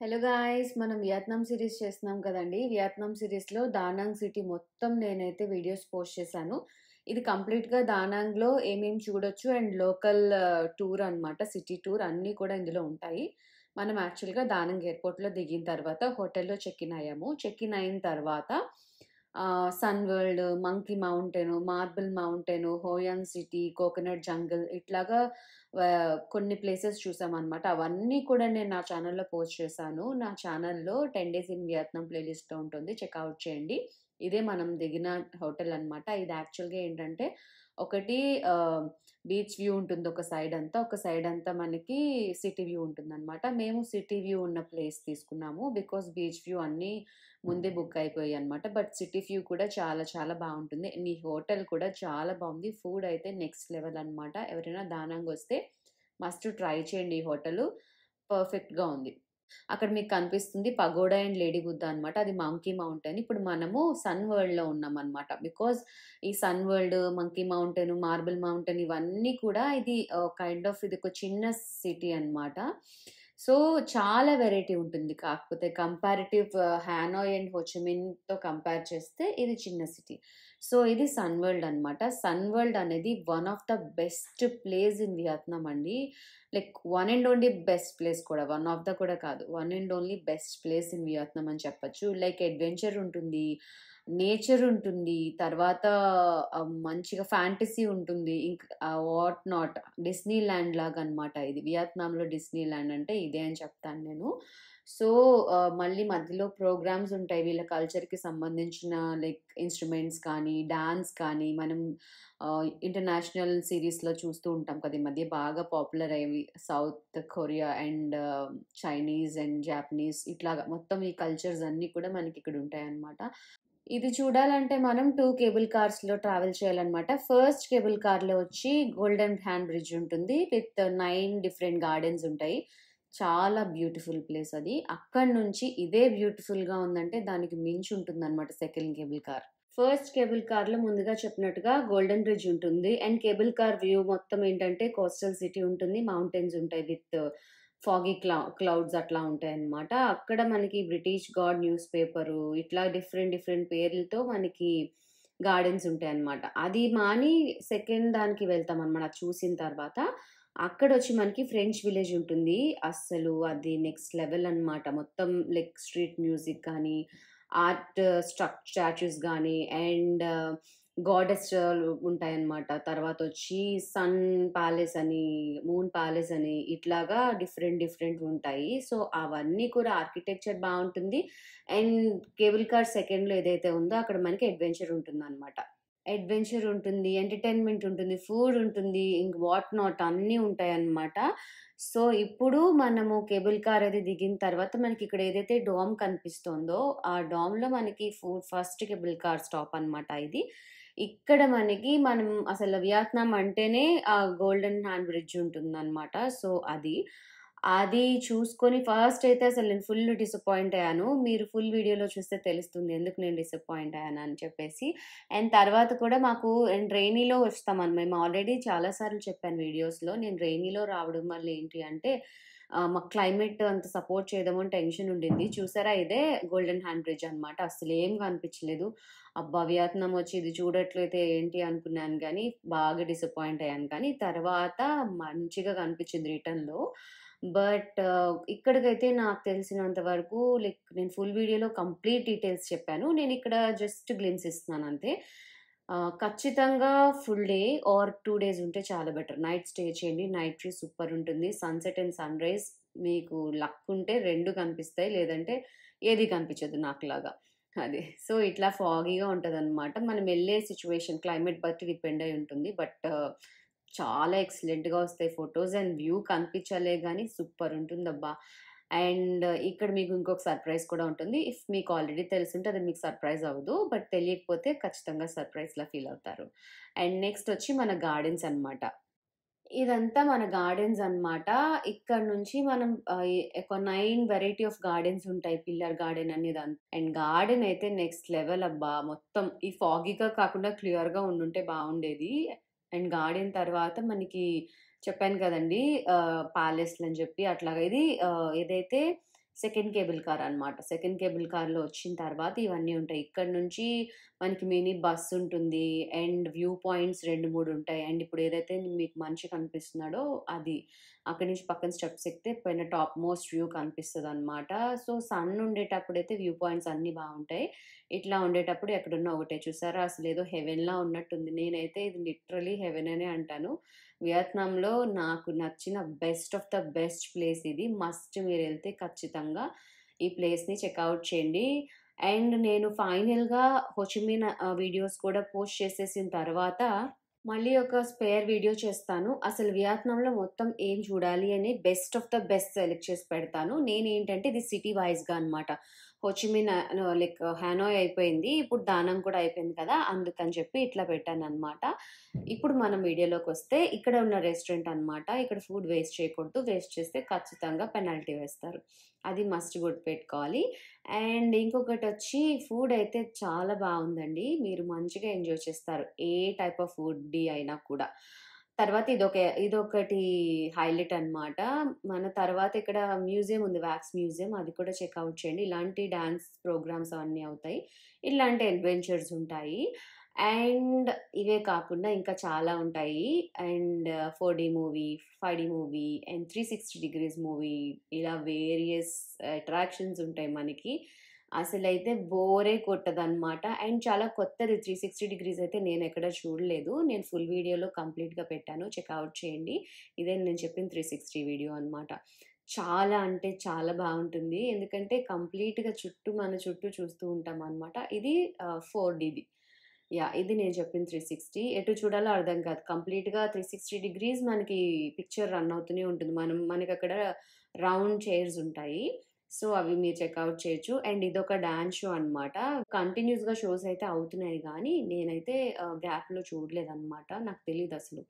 Hello guys! మనం Vietnam series చేస్తున్నాం కదండీ! వియత్నాం సిరీస్‌లో దానాంగ్ సిటీ మొత్తం నేనైతే వీడియోస్ పోస్ట్ చేశాను. ఇది కంప్లీట్‌గా దానాంగ్‌లో ఏమేమి చూడొచ్చు అండ్ లోకల్ టూర్ అన్నమాట. సిటీ టూర్ అన్నీ కూడా ఇందులో ఉంటాయి. మనం యాక్చువల్‌గా దానాంగ్ ఎయిర్‌పోర్ట్‌లో దిగిన తర్వాత హోటల్‌లో చెక్ ఇన్ అయ్యాము. చెక్ ఇన్ అయిన తర్వాత sun world, monkey mountain, marble mountain, Hoi An city, coconut jungle ఇట్లాగా కొన్ని ప్లేసెస్ చూసామనమాట. అవన్నీ కూడా నేను నా ఛానెల్‌లో పోస్ట్ చేశాను. నా ఛానెల్‌లో 10 డేస్ ఇన్ వియత్నాం ప్లేలిస్ట్‌లో ఉంటుంది. చెక్‌ఔట్ చేయండి. ఇదే మనం దిగిన హోటల్ అనమాట. ఇది యాక్చువల్‌గా ఏంటంటే ఒకటి ఆహ్, బీచ్ వ్యూ ఉంటుంది ఒక సైడ్ అంతా. ఒక సైడ్ అంతా మనకి సిటీ వ్యూ ఉంటుందనమాట. మేము సిటీ వ్యూ ఉన్న ప్లేస్ తీసుకున్నాము. బికాజ్ బీచ్ వ్యూ అన్నీ ముందే బుక్ అయిపోయాయన్నమాట. బట్ సిటీ వ్యూ కూడా చాలా చాలా బావుంటుంది. అండ్ ఈ హోటల్ కూడా చాలా బావుంది. ఫుడ్ అయితే నెక్స్ట్ లెవెల్ అనమాట. ఎవరైనా దానాంగ్ వస్తే మస్ట్ ట్రై చేయండి ఈ హోటలు. పర్ఫెక్ట్‌గా ఉంది. అక్కడ మీకు కనిపిస్తుంది పగోడా అండ్ లేడీ బుద్ధ అనమాట. అది మంకీ మౌంటైన్. ఇప్పుడు మనము సన్ వరల్డ్‌లో ఉన్నామనమాట. బికాజ్ ఈ sun world, monkey mountain, marble mountain ఇవన్నీ కూడా ఇది కైండ్ ఆఫ్ ఇది ఒక చిన్న సిటీ అనమాట. సో, చాలా వెరైటీ ఉంటుంది. కాకపోతే కంపారిటివ్ హానోయ్ అండ్ హోచిమిన్‌తో కంపేర్ చేస్తే ఇది చిన్న సిటీ. సో, ఇది సన్ వరల్డ్ అనమాట. సన్ వరల్డ్ అనేది one of the best place in Vietnam అండి. Like one and only best place కూడా. వన్ ఆఫ్ ద కూడా కాదు. One and only best place in Vietnam అని చెప్పొచ్చు. లైక్ అడ్వెంచర్ ఉంటుంది. నేచర్ ఉంటుంది. తర్వాత మంచిగా ఫ్యాంటసీ ఉంటుంది. వాట్ నాట్ డిస్నీ ల్యాండ్ లాగనమాట ఇది. వియత్నాంలో డిస్నీ ల్యాండ్ అంటే ఇదే అని చెప్తాను నేను. సో, మళ్ళీ మధ్యలో ప్రోగ్రామ్స్ ఉంటాయి. వీళ్ళ కల్చర్‌కి సంబంధించిన లైక్ ఇన్‌స్ట్రుమెంట్స్ కానీ, డాన్స్ కానీ మనం ఇంటర్నేషనల్ సీరీస్‌లో చూస్తూ ఉంటాం కదా! ఈ మధ్య బాగా పాపులర్ అయ్యేవి. South Korea and Chinese and Japanese ఇట్లాగా మొత్తం ఈ కల్చర్స్ అన్నీ కూడా మనకిక్కడ ఉంటాయన్నమాట. ఇది చూడాలంటే మనం 2 కేబుల్ కార్స్‌లో ట్రావెల్ చేయాలన్నమాట. ఫస్ట్ కేబుల్ కార్‌లో వచ్చి గోల్డెన్ హ్యాండ్ బ్రిడ్జ్ ఉంటుంది. విత్ 9 డిఫరెంట్ గార్డెన్స్ ఉంటాయి. చాలా బ్యూటిఫుల్ ప్లేస్ అది. అక్కడి నుంచి ఇదే బ్యూటిఫుల్‌గా ఉందంటే దానికి మించి ఉంటుందన్నమాట second cable car. First cable కార్‌లో ముందుగా చెప్పినట్టుగా గోల్డెన్ బ్రిడ్జ్ ఉంటుంది. అండ్ కేబుల్ కార్ వ్యూ మొత్తం ఏంటంటే కోస్టల్ సిటీ ఉంటుంది. మౌంటైన్స్ ఉంటాయి విత్ ఫాగీ క్లౌడ్స్ అట్లా ఉంటాయన్నమాట. అక్కడ మనకి బ్రిటిష్ గాడ్ న్యూస్ పేపరు ఇట్లా డిఫరెంట్ డిఫరెంట్ పేర్లతో మనకి గార్డెన్స్ ఉంటాయన్నమాట. అది మాని సెకండ్ దానికి వెళ్తామన్నమాట అది చూసిన తర్వాత. అక్కడొచ్చి మనకి ఫ్రెంచ్ విలేజ్ ఉంటుంది. అస్సలు అది నెక్స్ట్ లెవెల్ అన్నమాట. మొత్తం లైక్ స్ట్రీట్ మ్యూజిక్ కానీ, ఆర్ట్ స్టాచ్యూస్ గానీ అండ్ గాడెస్ ఉంటాయన్నమాట. తర్వాతొచ్చి సన్ ప్యాలెస్ అని, మూన్ ప్యాలెస్ అని ఇట్లాగా డిఫరెంట్ డిఫరెంట్‌వుంటాయి. సో, అవన్నీ కూడా ఆర్కిటెక్చర్ బావుంటుంది. అండ్ కేబుల్ కార్ సెకండ్‌లో ఏదైతే ఉందో అక్కడ మనకి అడ్వెంచర్ ఉంటుందన్నమాట. అడ్వెంచర్ ఉంటుంది, ఎంటర్‌టైన్‌మెంట్ ఉంటుంది, ఫుడ్ ఉంటుంది, ఇంక వాట్ నాట్ అన్నీ ఉంటాయన్నమాట. సో, ఇప్పుడు మనము కేబుల్ కార్ అది దిగిన తర్వాత మనకిక్కడ ఏదైతే డామ్ కనిపిస్తోందో, ఆ డామ్‌లో మనకి ఫస్ట్ కేబుల్ కార్ స్టాప్ అన్నమాట ఇది. ఇక్కడ మనకి మనం అసలు వియత్నాం అంటేనే గోల్డెన్ హ్యాండ్ బ్రిడ్జ్ ఉంటుందన్నమాట. సో, అది. అది చూసుకొని ఫస్ట్ అయితే అసలు నేను ఫుల్ డిసప్పాయింట్ అయ్యాను. మీరు ఫుల్ వీడియోలో చూస్తే తెలుస్తుంది ఎందుకు నేను డిసప్పాయింట్ అయ్యానని చెప్పేసి. అండ్ తర్వాత కూడా మాకు అండ్ రెయినీలో మేము ఆల్రెడీ చాలా సార్లు చెప్పాను వీడియోస్‌లో. నేను రెయినీలో రావడం వల్ల ఏంటి అంటే మాకు క్లైమేట్ అంత సపోర్ట్ చేయదేమో అని టెన్షన్ ఉండింది. చూసారా ఇదే గోల్డెన్ హ్యాండ్ బ్రిడ్జ్ అనమాట. అసలేం కనిపించలేదు. అబ్బా! వియత్నాం వచ్చి ఇది చూడట్లయితే ఏంటి అనుకున్నాను గానీ, బాగా డిసప్పాయింట్ అయ్యాను. కానీ తర్వాత మంచిగా కనిపించింది రిటర్న్‌లో. బట్ ఇక్కడికైతే నాకు తెలిసినంత వరకు లైక్ నేను ఫుల్ వీడియోలో కంప్లీట్ డీటెయిల్స్ చెప్పాను. నేనిక్కడ జస్ట్ గ్లిమ్స్ ఇస్తున్నాను అంతే. ఖచ్చితంగా ఫుల్ డే ఆర్ 2 డేస్ ఉంటే చాలా బెటర్. నైట్ స్టే చేయండి. నైట్ వ్యూ సూపర్ ఉంటుంది. సన్‌సెట్ అండ్ సన్‌రైజ్ మీకు లక్ ఉంటే 2 కనిపిస్తాయి. లేదంటే ఏది కనిపించదు నాకులాగా. అది. సో, ఇట్లా ఫాగీగా ఉంటదనమాట. మనం ఎళ్ళే సిట్యుయేషన్ క్లైమేట్ బట్టి డిపెండ్ అయి ఉంటుంది. బట్ చాలా ఎక్సలెంట్‌గా వస్తాయి ఫోటోస్ అండ్ వ్యూ కనిపించలే గానీ సూపర్ ఉంటుందబ్బా! అండ్ ఇక్కడ మీకు ఇంకొక సర్ప్రైజ్ కూడా ఉంటుంది. ఇఫ్ మీకు ఆల్రెడీ తెలిసుంటే అది మీకు సర్ప్రైజ్ అవ్వదు. బట్ తెలియకపోతే ఖచ్చితంగా సర్ప్రైజ్‌లా ఫీల్ అవుతారు. అండ్ నెక్స్ట్ వచ్చి మన గార్డెన్స్ అన్నమాట. ఇదంతా మన గార్డెన్స్ అన్నమాట. ఇక్కడ నుంచి మనం ఒక 9 వెరైటీ ఆఫ్ గార్డెన్స్ ఉంటాయి. పిల్లర్ గార్డెన్ అని అండ్ గార్డెన్ అయితే నెక్స్ట్ లెవెల్ అబ్బా! మొత్తం ఈ ఫాగీగా కాకుండా క్లియర్‌గా ఉండుంటే బావుండేది. అండ్ గార్డెన్ తర్వాత మనకి చెప్పాను కదండీ! ప్యాలెస్‌లని చెప్పి అట్లాగా ఇది ఏదైతే సెకండ్ కేబుల్ కార్ అనమాట. సెకండ్ కేబుల్ కార్‌లో వచ్చిన తర్వాత ఇవన్నీ ఉంటాయి. ఇక్కడ నుంచి మనకి మినీ బస్ ఉంటుంది. అండ్ వ్యూ పాయింట్స్ 2, 3 ఉంటాయి. అండ్ ఇప్పుడు ఏదైతే మీకు మనిషి కనిపిస్తున్నాడో అది. అక్కడి నుంచి పక్కన స్టెప్స్ ఎక్కితే పైన టాప్ మోస్ట్ వ్యూ కనిపిస్తదనమాట. సో, సన్ ఉండేటప్పుడైతే వ్యూ పాయింట్స్ అన్నీ బావుంటాయి. ఇట్లా ఉండేటప్పుడు ఎక్కడున్నా ఒకటే. చూసారా అసలేదో హెవెన్‌లా ఉన్నట్టుంది. నేనైతే ఇది లిటరల్లీ హెవెన్ అనే అంటాను. వియత్నాంలో నాకు నచ్చిన best of the best place ఇది. మస్ట్ మీరెళ్తే ఖచ్చితంగా ఈ ప్లేస్‌ని చెక్‌ఔట్ చేయండి. అండ్ నేను ఫైనల్‌గా హోచిమిన్ వీడియోస్ కూడా పోస్ట్ చేసేసిన తర్వాత మళ్ళీ ఒక స్పేర్ వీడియో చేస్తాను. అసలు వియత్నాంలో మొత్తం ఏం చూడాలి అని best of the best select చేసి పెడతాను. నేనేంటంటే ఇది సిటీ వైస్‌గా అనమాట. హోచిమిన్ లైక్ హానోయ్ అయిపోయింది. ఇప్పుడు దానాంగ్ కూడా అయిపోయింది కదా! అందుకని చెప్పి ఇట్లా పెట్టాననమాట. ఇప్పుడు మనం వీడియోలోకొస్తే ఇక్కడ ఉన్న రెస్టారెంట్ అనమాట. ఇక్కడ ఫుడ్ వేస్ట్ చేయకూడదు. వేస్ట్ చేస్తే ఖచ్చితంగా పెనాల్టీ వేస్తారు. అది మస్ట్ గుర్తుపెట్టుకోవాలి. అండ్ ఇంకొకటొచ్చి ఫుడ్ అయితే చాలా బావుందండి. మీరు మంచిగా ఎంజాయ్ చేస్తారు. ఏ టైప్ ఆఫ్ ఫుడ్డీ అయినా కూడా. తర్వాత ఇదొకటి హైలైట్ అనమాట. మన తర్వాత ఇక్కడ మ్యూజియం ఉంది. Wax museum. అది కూడా చెక్‌ఔట్ చేయండి. ఇలాంటి డాన్స్ ప్రోగ్రామ్స్ అవన్నీ అవుతాయి. ఇలాంటి అడ్వెంచర్స్ ఉంటాయి. అండ్ ఇవే కాకుండా ఇంకా చాలా ఉంటాయి. అండ్ 4డీ movie, five D movie and 360 degrees movie ఇలా వేరియస్ అట్రాక్షన్స్ ఉంటాయి మనకి. అసలైతే బోరే కొట్టదనమాట. అండ్ చాలా కొత్తది 360 డిగ్రీస్ అయితే నేనెక్కడ చూడలేదు. నేను ఫుల్ వీడియోలో కంప్లీట్‌గా పెట్టాను. చెక్‌ఔట్ చేయండి. ఇదే నేను చెప్పిన 360 వీడియో అనమాట. చాలా అంటే చాలా బావుంటుంది. ఎందుకంటే కంప్లీట్‌గా మన చుట్టూ చూస్తూ ఉంటామనమాట. ఇది 4డీది. యాహ్! ఇది నేను చెప్పిన 360. ఎటు చూడాలో అర్థం కాదు. కంప్లీట్‌గా 360 డిగ్రీస్ మనకి పిక్చర్ రన్ అవుతూనే ఉంటుంది. మనకక్కడ రౌండ్ చైర్స్ ఉంటాయి. సో, అవి మీరు చెక్‌ఔట్ చేయొచ్చు. అండ్ ఇదొక డాన్స్ షో అనమాట. కంటిన్యూయస్‌గా షోస్ అయితే అవుతున్నాయి గానీ, నేనైతే గ్యాప్‌లో చూడలేదనమాట. నాకు తెలీదసలు.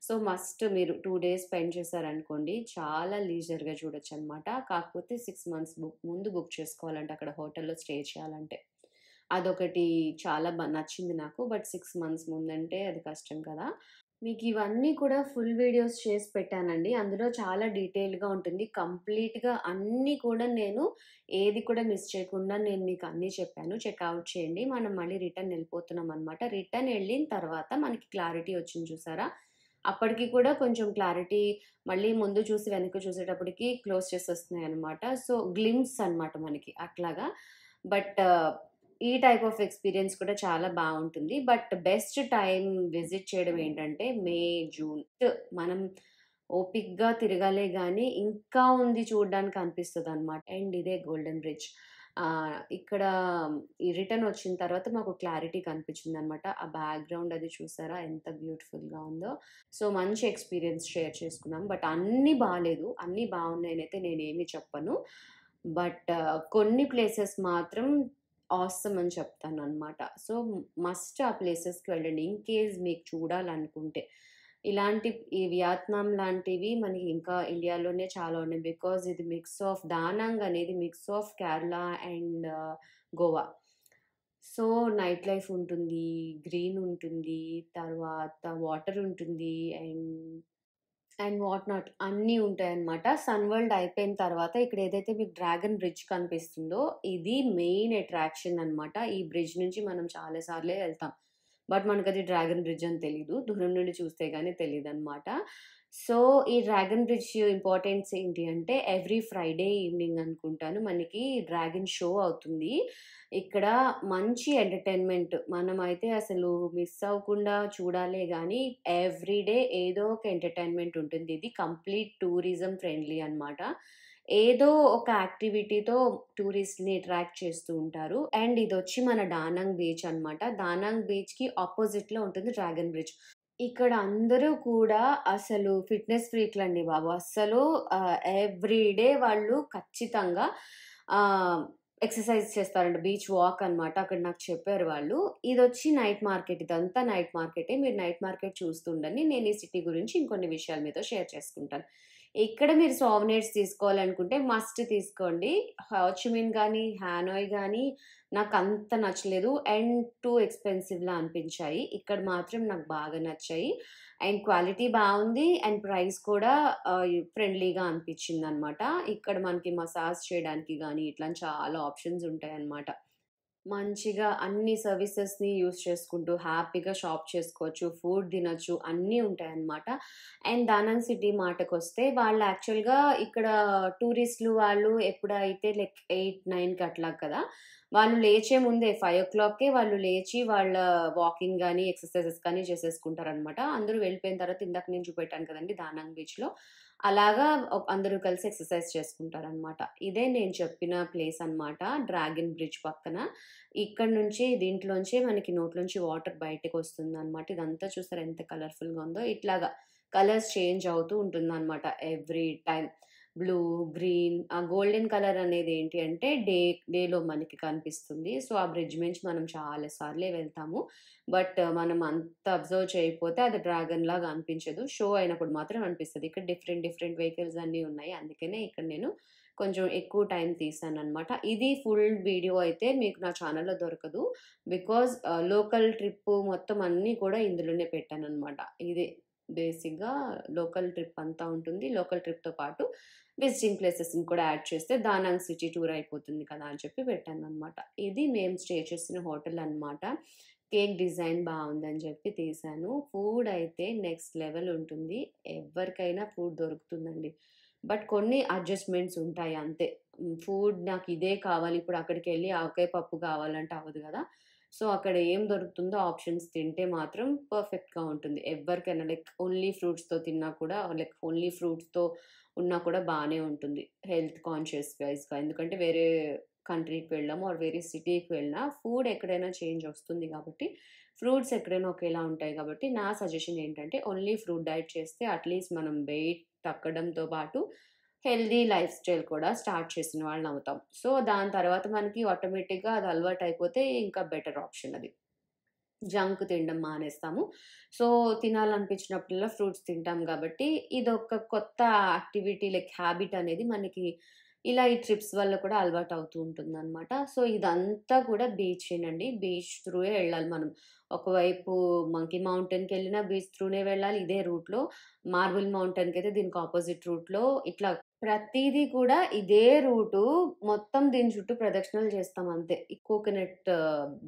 సో, మస్ట్ మీరు 2 డేస్ స్పెండ్ చేశారనుకోండి, చాలా లీజర్‌గా చూడొచ్చనమాట. కాకపోతే 6 మంత్స్ ముందు బుక్ చేసుకోవాలంట అక్కడ హోటల్‌లో స్టే చేయాలంటే. అదొకటి చాలా నచ్చింది నాకు. బట్ 6 మంత్స్ ముందంటే అది కష్టం కదా! మీకివన్నీ కూడా ఫుల్ వీడియోస్ చేసి పెట్టానండి. అందులో చాలా డీటెయిల్‌గా ఉంటుంది. కంప్లీట్‌గా అన్నీ కూడా నేను ఏది కూడా మిస్ చేయకుండా నేను మీకు అన్నీ చెప్పాను. చెక్‌ఔట్ చేయండి. మనం మళ్ళీ రిటర్న్ ఎళ్ళిపోతున్నామనమాట. రిటర్న్ ఎళ్ళిన తర్వాత మనకి క్లారిటీ వచ్చింది చూసారా? అప్పటికి కూడా కొంచెం క్లారిటీ మళ్ళీ ముందు చూసి వెనక్కి చూసేటప్పటికి క్లోజ్ చేసేస్తున్నాయనమాట. సో, గ్లింప్స్ అనమాట మనకి అట్లాగా. బట్ ఈ టైప్ ఆఫ్ ఎక్స్‌పీరియన్స్ కూడా చాలా బావుంటుంది. బట్ బెస్ట్ టైమ్ విజిట్ చేయడం ఏంటంటే మే, జూన్. మనం ఓపికగా తిరగాలే గానీ, ఇంకా ఉంది చూడ్డానికి అనిపిస్తదనమాట. అండ్ ఇదే గోల్డెన్ బ్రిడ్జ్. ఇక్కడ ఈ రిటర్న్ వచ్చిన తర్వాత మాకు క్లారిటీ కనిపించిందనమాట. ఆ బ్యాక్‌గ్రౌండ్ అది చూసారా ఎంత బ్యూటిఫుల్‌గా ఉందో. సో, మంచి ఎక్స్‌పీరియన్స్ షేర్ చేసుకున్నాం. బట్ అన్నీ బాలేదు. అన్నీ బావున్నాయనైతే నేనేమి చెప్పను. బట్ కొన్ని ప్లేసెస్ మాత్రం ఆసమ్ అని చెప్తాననమాట. సో, మస్ట్ ఆ ప్లేసెస్‌కి వెళ్ళండి. ఇన్ కేస్ మీకు చూడాలనుకుంటే. ఇలాంటి ఈ వియత్నాం లాంటివి మనకి ఇంకా ఇండియాలోనే చాలా ఉన్నాయి. బికాజ్ ఇది మిక్స్ ఆఫ్ దానాంగ్ అనేది mix of Kerala and Goa. So, night life ఉంటుంది. గ్రీన్ ఉంటుంది. తర్వాత వాటర్ ఉంటుంది. అండ్ వాట్ నాట్ అన్నీ ఉంటాయన్నమాట. సన్ వరల్డ్ అయిపోయిన తర్వాత ఇక్కడ ఏదైతే మీకు డ్రాగన్ బ్రిడ్జ్ కనిపిస్తుందో, ఇది మెయిన్ అట్రాక్షన్ అన్నమాట. ఈ బ్రిడ్జ్ నుంచి మనం చాలా సార్లే ఎళ్తాం. బట్ మనకది డ్రాగన్ బ్రిడ్జ్ అని తెలీదు. దూరం నుండి చూస్తే గాని తెలీదన్నమాట. సో, ఈ డ్రాగన్ బ్రిడ్జ్ ఇంపార్టెన్స్ ఏంటి అంటే ఎవ్రీ ఫ్రైడే ఈవినింగ్ అనుకుంటాను మనకి డ్రాగన్ షో అవుతుంది. ఇక్కడ మంచి ఎంటర్‌టైన్‌మెంట్ మనమైతే అసలు మిస్ అవ్వకుండా చూడాలే గానీ, ఎవ్రీ డే ఏదో ఒక ఎంటర్‌టైన్‌మెంట్ ఉంటుంది. ఇది కంప్లీట్ టూరిజం ఫ్రెండ్లీ అన్నమాట. ఏదో ఒక యాక్టివిటీతో టూరిస్ట్‌ని అట్రాక్ట్ చేస్తూ ఉంటారు. అండ్ ఇదొచ్చి మన దానాంగ్ బీచ్ అన్నమాట. దానాంగ్ బీచ్‌కి అపోజిట్‌లో ఉంటుంది డ్రాగన్ బ్రిడ్జ్. ఇక్కడ అందరూ కూడా అసలు ఫిట్‌నెస్ ఫ్రీక్‌లండి బాబు. అస్సలు ఎవ్రీ డే వాళ్ళు ఖచ్చితంగా ఆహ్, ఎక్సర్‌సైజ్ చేస్తారంట. బీచ్ వాక్ అనమాట. అక్కడ నాకు చెప్పారు వాళ్ళు. ఇదొచ్చి నైట్ మార్కెట్. ఇదంతా నైట్ మార్కెటే. మీరు నైట్ మార్కెట్ చూస్తూ ఉండండి. నేను ఈ సిటీ గురించి ఇంకొన్ని విషయాలు మీతో షేర్ చేసుకుంటాను. ఇక్కడ మీరు సోవెనిర్స్ తీసుకోవాలనుకుంటే మస్ట్ తీసుకోండి. హోచిమిన్ గానీ, హానోయ్ గానీ నాకంత నచ్చలేదు. అండ్ టూ ఎక్స్‌పెన్సివ్‌లా అనిపించాయి. ఇక్కడ మాత్రం నాకు బాగా నచ్చాయి. అండ్ క్వాలిటీ బావుంది. అండ్ ప్రైస్ కూడా ఫ్రెండ్లీగా అనిపించిందనమాట. ఇక్కడ మనకి మసాజ్ చేయడానికి గానీ, ఇట్లా చాలా ఆప్షన్స్ ఉంటాయన్నమాట. మంచిగా అన్ని సర్వీసెస్‌ని యూజ్ చేసుకుంటూ హ్యాపీగా షాప్ చేసుకోవచ్చు. ఫుడ్ తినొచ్చు. అన్నీ ఉంటాయన్నమాట. అండ్ దానన్ సిటీ మాటకొస్తే వాళ్ళు యాక్చువల్‌గా ఇక్కడ టూరిస్ట్‌లు వాళ్ళు ఎప్పుడైతే లైక్ 8, 9కి అట్లా కదా! వాళ్ళు లేచే ముందే 5:00కే వాళ్ళు లేచి వాళ్ళ వాకింగ్ గాని, ఎక్సర్‌సైజెస్ కానీ చేసేసుకుంటారనమాట. అందరూ వెళ్ళిపోయిన తర్వాత ఇందాక నేను చూపెట్టాను కదండీ దానాంగ్ బీచ్‌లో. అలాగా అందరూ కలిసి ఎక్సర్‌సైజ్ చేసుకుంటారనమాట. ఇదే నేను చెప్పిన ప్లేస్ అనమాట. డ్రాగన్ బ్రిడ్జ్ పక్కన. ఇక్కడ నుంచి దీంట్లోంచే మనకి నోట్లోంచి వాటర్ బయటకొస్తుందనమాట. ఇదంతా చూసారా ఎంత కలర్‌ఫుల్‌గా ఉందో. ఇట్లాగా కలర్స్ చేంజ్ అవుతూ ఉంటుందనమాట every time. Blue, green golden colour అనేది ఏంటి అంటే డేలో మనకి కనిపిస్తుంది. సో, ఆ బ్రిడ్జ్ మించి మనం చాలా సార్లే వెళ్తాము. బట్ మనం అంత అబ్జర్వ్ చేయకపోతే అది డ్రాగన్ లాగా అనిపించదు. షో అయినప్పుడు మాత్రం అనిపిస్తది. ఇక్కడ డిఫరెంట్ డిఫరెంట్ వెహికల్స్ అన్నీ ఉన్నాయి. అందుకనే ఇక్కడ నేను కొంచెం ఎక్కువ టైం తీశాననమాట. ఇది ఫుల్ వీడియో అయితే మీకు నా ఛానెల్‌లో దొరకదు. బికాజ్ లోకల్ ట్రిప్పు మొత్తం అన్నీ కూడా ఇందులోనే పెట్టాననమాట. ఇదే బేసిక్‌గా లోకల్ ట్రిప్ అంతా ఉంటుంది. లోకల్ ట్రిప్‌తో పాటు విజిటింగ్ ప్లేసెస్‌ని కూడా యాడ్ చేస్తే దానాంగ్ సిటీ టూర్ అయిపోతుంది కదా! అని చెప్పి పెట్టాననమాట. ఇది మేము స్టే చేసిన హోటల్ అనమాట. కేక్ డిజైన్ బావుందని చెప్పి తీశాను. ఫుడ్ అయితే నెక్స్ట్ లెవెల్ ఉంటుంది. ఎవ్వరికైనా ఫుడ్ దొరుకుతుందండి. బట్ కొన్ని అడ్జస్ట్‌మెంట్స్ ఉంటాయి అంతే. ఫుడ్ నాకు ఇదే కావాలి, ఇప్పుడు అక్కడికెళ్ళి ఆవకాయ పప్పు కావాలంటే అవ్వదు గదా! సో, అక్కడ ఏం దొరుకుతుందో ఆప్షన్స్ తింటే మాత్రం పర్ఫెక్ట్‌గా ఉంటుంది. ఎవ్వరికైనా లైక్ ఓన్లీ ఫ్రూట్స్‌తో తిన్నా కూడా లైక్ ఓన్లీ ఫ్రూట్స్‌తో ఉన్నా కూడా బానే ఉంటుంది. హెల్త్ కాన్షియస్ వైస్‌గా. ఎందుకంటే వేరే కంట్రీకి వెళ్ళాము ఆర్ వేరే సిటీకి వెళ్ళినా ఫుడ్ ఎక్కడైనా చేంజ్ వస్తుంది గాబట్టి, ఫ్రూట్స్ ఎక్కడైనా ఒకేలా ఉంటాయి గాబట్టి, నా సజెషన్ ఏంటంటే ఓన్లీ ఫ్రూట్ డైట్ చేస్తే అట్‌లీస్ట్ మనం వెయిట్ తగ్గడంతో పాటు హెల్తీ లైఫ్ స్టైల్ కూడా స్టార్ట్ చేసిన వాళ్ళమవుతాం. సో, దాని తర్వాత మనకి ఆటోమేటిక్‌గా అది అలవాటయిపోతే ఇంకా బెటర్ ఆప్షన్ అది. జంక్ తినడం మానేస్తాము. సో, తినాలనిపించినప్పుడల్లా ఫ్రూట్స్ తింటాం గాబట్టి, ఇదొక కొత్త యాక్టివిటీ లైక్ హాబిట్ అనేది మనకి ఇలా ఈ ట్రిప్స్ వల్ల కూడా అలవాటవుతూ ఉంటుందనమాట. సో, ఇదంతా కూడా బీచేనండి. బీచ్ త్రూయే వెళ్ళాలి మనం. ఒకవైపు మంకీ మౌంటైన్‌కెళ్ళినా బీచ్ త్రూనే వెళ్ళాలి ఇదే రూట్‌లో. మార్బుల్ మౌంటైన్‌కైతే దీనికి అపోజిట్ రూట్‌లో ఇట్లా ప్రతీదీ కూడా ఇదే రూటు. మొత్తం దీని చుట్టూ ప్రదక్షిణలు చేస్తాం అంతే. ఈ కోకోనట్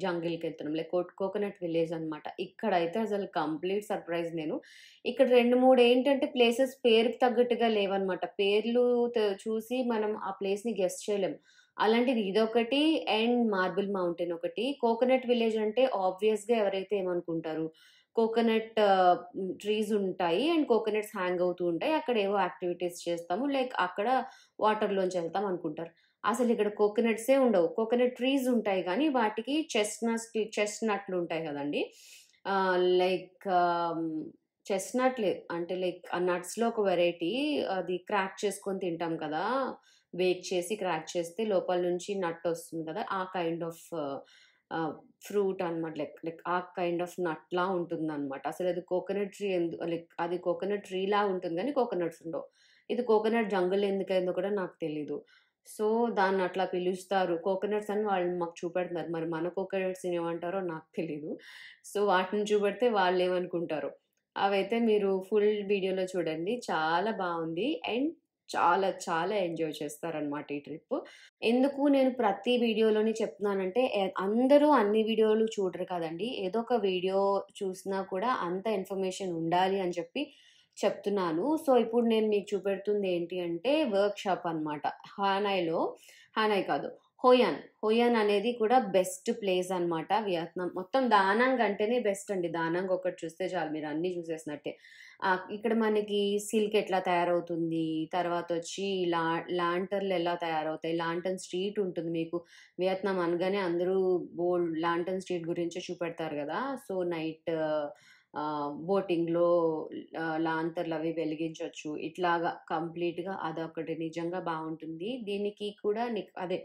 జంగిల్‌కెళ్తున్నాం. లైక్ కోకోనట్ విలేజ్ అనమాట. ఇక్కడైతే అసలు కంప్లీట్ సర్ప్రైజ్ నేను. ఇక్కడ 2, 3 ఏంటంటే ప్లేసెస్ పేరుకి తగ్గట్టుగా లేవనమాట. పేర్లు చూసి మనం ఆ ప్లేస్‌ని గెస్ చేయలేం. అలాంటిది ఇదొకటి అండ్ మార్బుల్ మౌంటైన్ ఒకటి. కోకోనట్ విలేజ్ అంటే ఆబ్వియస్‌గా ఎవరైతే ఏమనుకుంటారు, కోకోనట్ ట్రీస్ ఉంటాయి. అండ్ కోకోనట్స్ హ్యాంగ్ అవుతూ ఉంటాయి. అక్కడ ఏవో యాక్టివిటీస్ చేస్తాము. లైక్ అక్కడ వాటర్‌లోంచి ఎళ్తాం అనుకుంటారు. అసలిక్కడ కోకోనట్సే ఉండవు. కోకోనట్ ట్రీస్ ఉంటాయి గానీ, వాటికి చెస్ట్‌నట్లు ఉంటాయి గదండీ! లైక్ చెస్ట్‌నట్‌లే అంటే లైక్ ఆ నట్స్‌లో ఒక వెరైటీ అది క్రాక్ చేసుకొని తింటాం కదా! బేక్ చేసి క్రాక్ చేస్తే లోపల నుంచి నట్ ఒస్తుంది కదా! ఆ కైండ్ ఆఫ్ ఆహ్, ఫ్రూట్ అనమాట. లైక్ లైక్ ఆ కైండ్ ఆఫ్ నట్‌లా ఉంటుందనమాట. అసలది కోకోనట్ ట్రీ లైక్ అది కోకోనట్ ట్రీలా ఉంటుంది గానీ కోకోనట్స్ ఉండవు. ఇది కోకోనట్ జంగిల్ ఎందుకయిందో కూడా నాకు తెలీదు. సో, దాన్నట్లా పిలుస్తారు. కోకోనట్స్ అని వాళ్ళు మాకు చూపెడుతున్నారు. మరి మన కోకోనట్స్‌ని ఏమంటారో నాకు తెలీదు. సో, వాటిని చూపెడితే వాళ్ళేమనుకుంటారో. అవైతే మీరు ఫుల్ వీడియోలో చూడండి. చాలా బావుంది. అండ్ చాలా చాలా ఎంజాయ్ చేస్తారనమాట ఈ ట్రిప్పు. ఎందుకు నేను ప్రతి వీడియోలోని చెప్తున్నానంటే, అందరూ అన్ని వీడియోలు చూడరు కదండీ! ఏదో ఒక వీడియో చూసినా కూడా అంత ఇన్ఫర్మేషన్ ఉండాలి అని చెప్పి చెప్తున్నాను. సో, ఇప్పుడు నేను మీకు చూపెడుతుంది ఏంటి అంటే వర్క్‌షాప్ అనమాట. హానాయ్‌లో హానాయ్ కాదు హోయాన్. హోయాన్ అనేది కూడా బెస్ట్ ప్లేస్ అనమాట వియత్నాం. మొత్తం దానాంగ్ అంటేనే బెస్ట్ అండి. దానాంగ్ ఒకటి చూస్తే చాలు మీరు అన్నీ చూసేసినట్టే. ఇక్కడ మనకి సిల్క్ ఎట్లా తయారవుతుంది, తర్వాతొచ్చి లాంటర్లు ఎలా తయారవుతాయి, లాంటర్న్ స్ట్రీట్ ఉంటుంది మీకు. వియత్నాం అనగానే అందరూ లాంటర్న్ స్ట్రీట్ గురించే చూపెడతారు గదా! సో, నైట్ బోటింగ్‌లో లాంతర్‌లవి వెలిగించొచ్చు. ఇట్లాగా కంప్లీట్‌గా అదొకటి నిజంగా బావుంటుంది. దీనికి కూడా అదే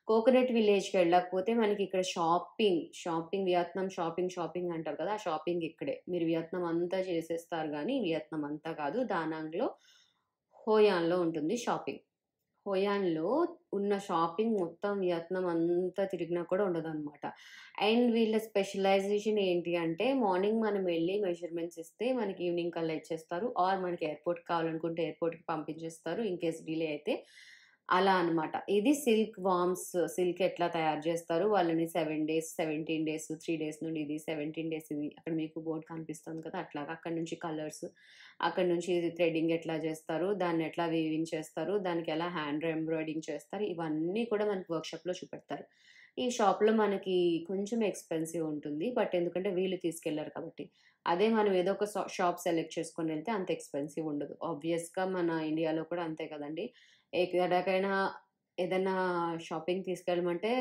కోకోనట్ విలేజ్‌కెళ్ళకపోతే మనకిక్కడ షాపింగ్ వియత్నాం షాపింగ్ అంటారు కదా! ఆ షాపింగ్ ఇక్కడే. మీరు వియత్నాం అంతా చేసేస్తారు గానీ, వియత్నాం అంతా కాదు. దానాంగ్‌లో, హోయాన్‌లో ఉంటుంది షాపింగ్. హోయాన్‌లో ఉన్న షాపింగ్ మొత్తం వియత్నాం అంతా తిరిగినా కూడా ఉండదనమాట. అండ్ వీళ్ళ స్పెషలైజేషన్ ఏంటి అంటే, మార్నింగ్ మనం వెళ్లి మెజర్‌మెంట్స్ ఇస్తే మనకి ఈవినింగ్ కల్లా ఇచ్చేస్తారు. ఆర్ మనకి ఎయిర్‌పోర్ట్‌కి కావాలనుకుంటే ఎయిర్‌పోర్ట్‌కి పంపించేస్తారు. ఇన్ కేస్ డిలే అయితే. అలా అనమాట. ఇది సిల్క్ వార్మ్స్. సిల్క్ ఎట్లా తయారు చేస్తారు, వాళ్ళని 7 డేస్, 17 డేస్, 3 డేస్ నుండి ఇది, 17 డేస్ ఇది. అక్కడ మీకు బోర్డ్ కనిపిస్తుంది కదా! అట్లాగా. అక్కడి నుంచి కలర్స్, అక్కడి నుంచి ఇది థ్రెడింగ్ ఎట్లా చేస్తారు, దాన్ని ఎట్లా వీవింగ్ చేస్తారు, దానికి ఎలా హ్యాండ్ ఎంబ్రాయిడరింగ్ చేస్తారు, ఇవన్నీ కూడా మనకి వర్క్‌షాప్‌లో చూపెడతారు. ఈ షాప్‌లో మనకి కొంచెం ఎక్స్‌పెన్సివ్ ఉంటుంది. బట్ ఎందుకంటే వీళ్ళు తీసుకెళ్లారు కాబట్టి. అదే మనం ఏదో ఒక షాప్ సెలెక్ట్ చేసుకొని వెళ్తే అంత ఎక్స్‌పెన్సివ్ ఉండదు. ఆబ్వియస్‌గా మన ఇండియాలో కూడా అంతే కదండీ! ఎక్కడికైనా ఏదన్నా షాపింగ్ తీసుకెళ్ళమంటే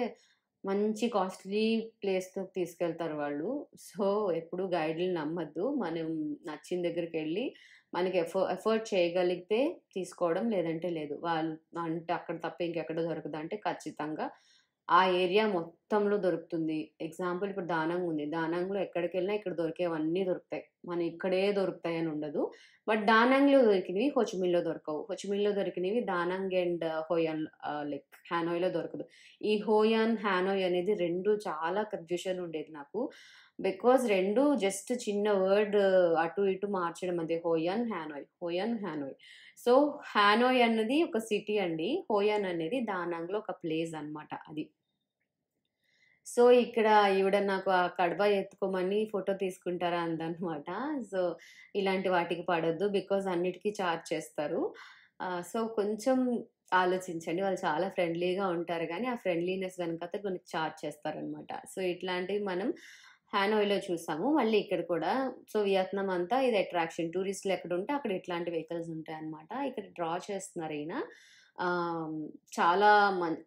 మంచి కాస్ట్‌లీ ప్లేస్‌లోకి తీసుకెళ్తారు వాళ్ళు. సో, ఎప్పుడు గైడ్‌లని నమ్మొద్దు. మనం నచ్చిన దగ్గరికెళ్ళి మనకి ఎఫర్ట్ చేయగలిగితే తీసుకోవడం, లేదంటే లేదు. వాళ్ళు అంటే అక్కడ తప్ప ఇంకెక్కడ దొరకదా అంటే ఖచ్చితంగా ఆ ఏరియా మొత్తంలో దొరుకుతుంది. ఎగ్జాంపుల్ ఇప్పుడు దానాంగ్ ఉంది. దానాంగ్‌లో ఎక్కడికెళ్ళినా ఇక్కడ దొరికేవన్నీ దొరుకుతాయి. మన ఇక్కడే దొరుకుతాయని ఉండదు. బట్ దానాంగ్‌లో దొరికినవి హోచిమిన్‌లో దొరకవు. హోచిమిన్‌లో దొరికినవి దానాంగ్ అండ్ హోయాన్ లైక్ హానోయ్‌లో దొరకదు. ఈ హోయాన్, హానోయ్ అనేది 2 చాలా కన్‌ఫ్యూషన్ ఉండేది నాకు. బికాజ్ 2 జస్ట్ చిన్న వర్డ్ అటు ఇటు మార్చడం అంతే. హోయాన్, హానోయ్. హోయాన్, హానోయ్. సో, హానోయ్ అన్నది ఒక సిటీ అండి. హోయాన్ అనేది దానాంగ్‌లో ఒక ప్లేస్ అన్నమాట అది. సో, ఇక్కడ ఈవిడ నాకు ఆ కడవ ఎత్తుకోమని ఫోటో తీసుకుంటారా అందనమాట. సో, ఇలాంటి వాటికి పడొద్దు. బికాజ్ అన్నిటికి చార్జ్ చేస్తారు. సో, కొంచెం ఆలోచించండి. వాళ్ళు చాలా ఫ్రెండ్లీగా ఉంటారు గానీ, ఆ ఫ్రెండ్లీనెస్ వెనకాతల మనకి చార్జ్ చేస్తారనమాట. సో, ఇట్లాంటివి మనం హానోయ్‌లో చూసాము. మళ్ళీ ఇక్కడ కూడా. సో, వియత్నాం అంతా ఇది అట్రాక్షన్. టూరిస్టులు ఎక్కడుంటే అక్కడ ఇట్లాంటి వెహికల్స్ ఉంటాయన్నమాట. ఇక్కడ డ్రా చేస్తున్నారు ఈయన. ఆహ్, చాలా